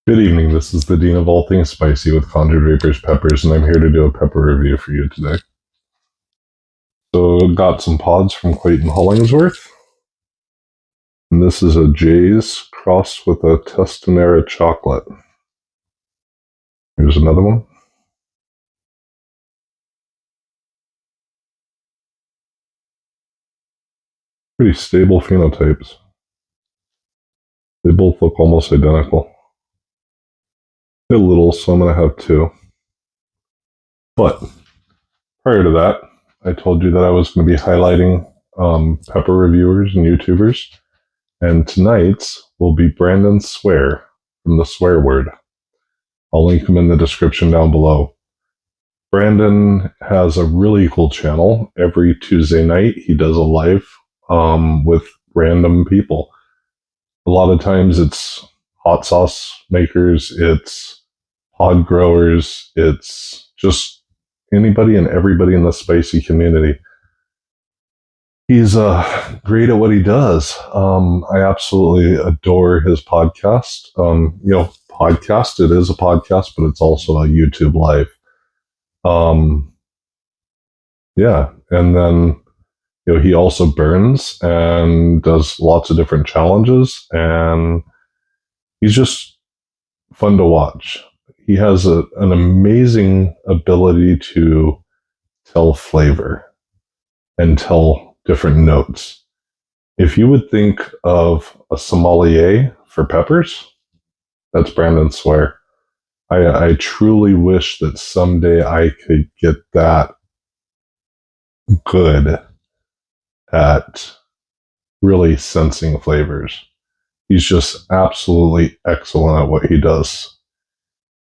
Good evening, this is the Dean of All Things Spicy with Conjured Vapors Peppers, and I'm here to do a pepper review for you today. So, got some pods from Clayton Hollingsworth, and this is a Jay's crossed with a Testanera chocolate. Here's another one. Pretty stable phenotypes. They both look almost identical. They're little, so I'm going to have two. But prior to that, I told you that I was going to be highlighting pepper reviewers and YouTubers. And tonight's will be Brandon Swear from the Swear Word. I'll link him in the description down below. Brandon has a really cool channel. Every Tuesday night, he does a live with random people. A lot of times it's hot sauce makers, it's pod growers, it's just anybody and everybody in the spicy community. He's great at what he does. I absolutely adore his podcast. Podcast, it is a podcast, but it's also a YouTube live. Yeah, and then he also burns and does lots of different challenges, and he's just fun to watch. He has an amazing ability to tell flavor and tell different notes. If you would think of a sommelier for peppers, that's Brandon Swear. I truly wish that someday I could get that good at really sensing flavors. He's just absolutely excellent at what he does.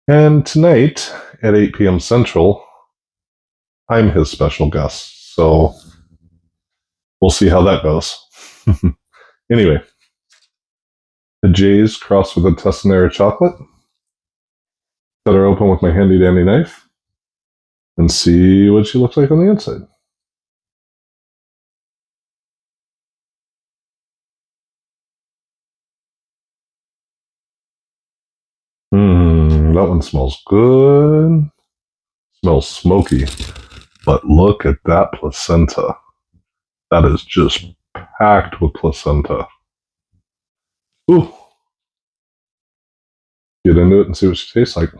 And tonight at 8 p.m. Central, I'm his special guest. So we'll see how that goes. Anyway, the J's crossed with a Testanera chocolate. Cut her open with my handy dandy knife and see what she looks like on the inside. That one smells good. Smells smoky. But look at that placenta. That is just packed with placenta. Ooh. Get into it and see what she tastes like.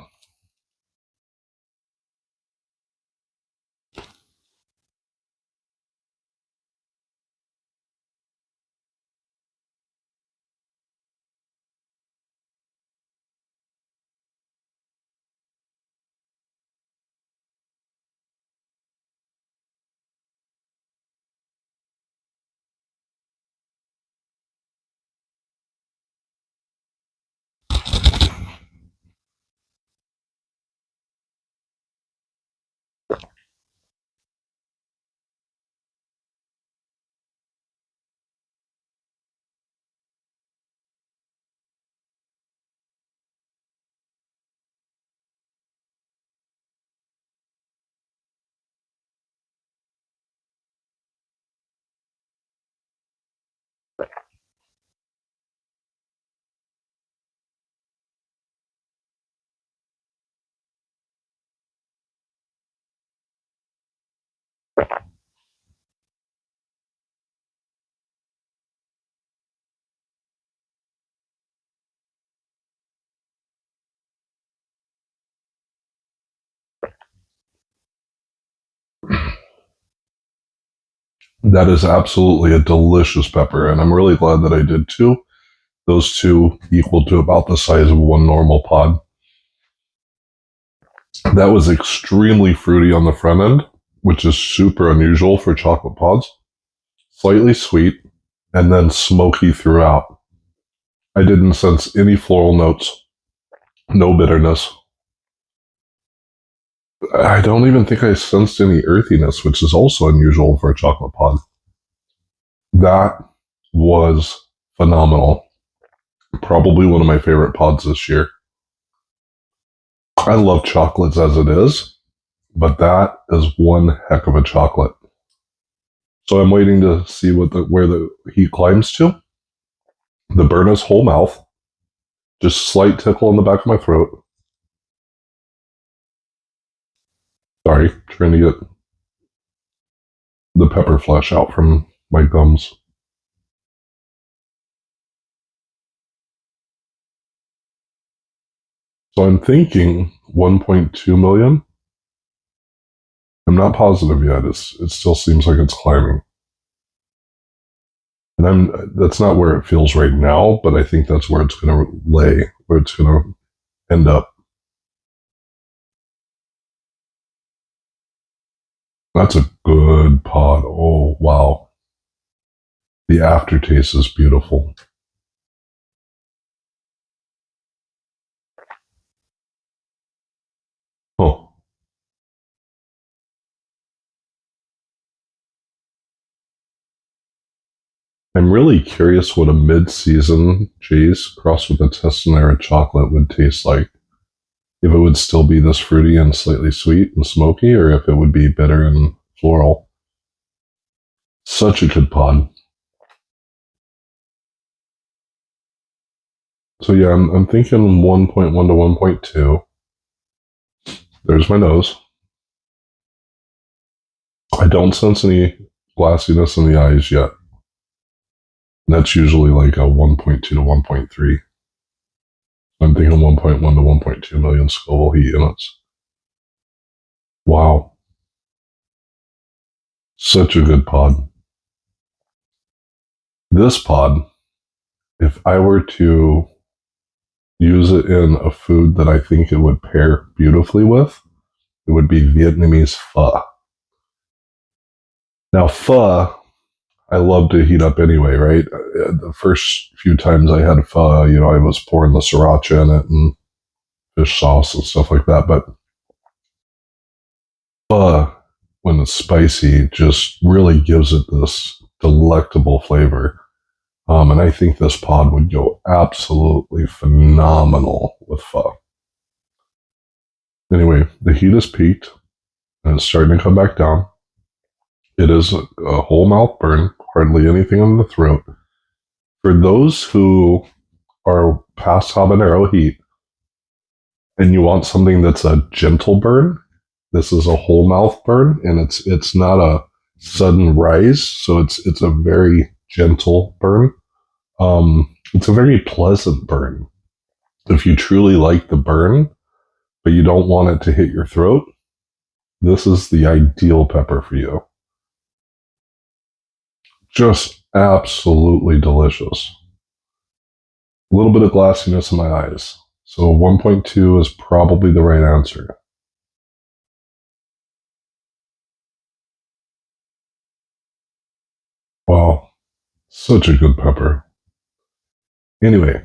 That is absolutely a delicious pepper, and I'm really glad that I did two. Those two equal to about the size of one normal pod. That was extremely fruity on the front end, which is super unusual for chocolate pods. Slightly sweet, and then smoky throughout. I didn't sense any floral notes, no bitterness. I don't even think I sensed any earthiness, which is also unusual for a chocolate pod. That was phenomenal. Probably one of my favorite pods this year. I love chocolates as it is, but that is one heck of a chocolate. So I'm waiting to see where the heat climbs to. The burn is whole mouth, Just slight tickle in the back of my throat. Sorry, trying to get the pepper flesh out from my gums. So I'm thinking 1.2 million. I'm not positive yet. It still seems like it's climbing. And that's not where it feels right now, but I think that's where it's going to lay, where it's going to end up. That's a good pod. Oh, wow. The aftertaste is beautiful. Oh. I'm really curious what a mid-season cheese crossed with a Testanera chocolate would taste like. If it would still be this fruity and slightly sweet and smoky, or if it would be bitter and floral. Such a good pod. So yeah, I'm thinking 1.1 to 1.2. There's my nose. I don't sense any glassiness in the eyes yet. That's usually like a 1.2 to 1.3. I'm thinking 1.1 to 1.2 million Scoville heat units. Wow. Such a good pod. This pod, if I were to use it in a food that I think it would pair beautifully with, it would be Vietnamese pho. Now, pho, I love to heat up anyway, right? The first few times I had pho, I was pouring the sriracha in it and fish sauce and stuff like that. But pho, when it's spicy, just really gives it this delectable flavor. And I think this pod would go absolutely phenomenal with pho. Anyway, the heat is peaked and it's starting to come back down. It is a whole mouth burn, hardly anything on the throat. For those who are past habanero heat and you want something that's a gentle burn, this is a whole mouth burn, and it's not a sudden rise, so it's a very gentle burn. It's a very pleasant burn. If you truly like the burn, but you don't want it to hit your throat, this is the ideal pepper for you. Just absolutely delicious. A little bit of glassiness in my eyes. So 1.2 is probably the right answer. Wow. Such a good pepper. Anyway,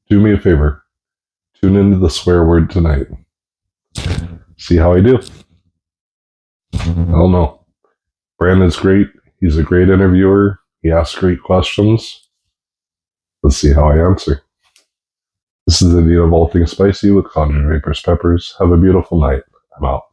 do me a favor. Tune into the swear word tonight. See how I do. I don't know. Brandon's great. He's a great interviewer. He asks great questions. Let's see how I answer. This is the Indian of All Things Spicy with Conjured Vapors Peppers. Have a beautiful night. I'm out.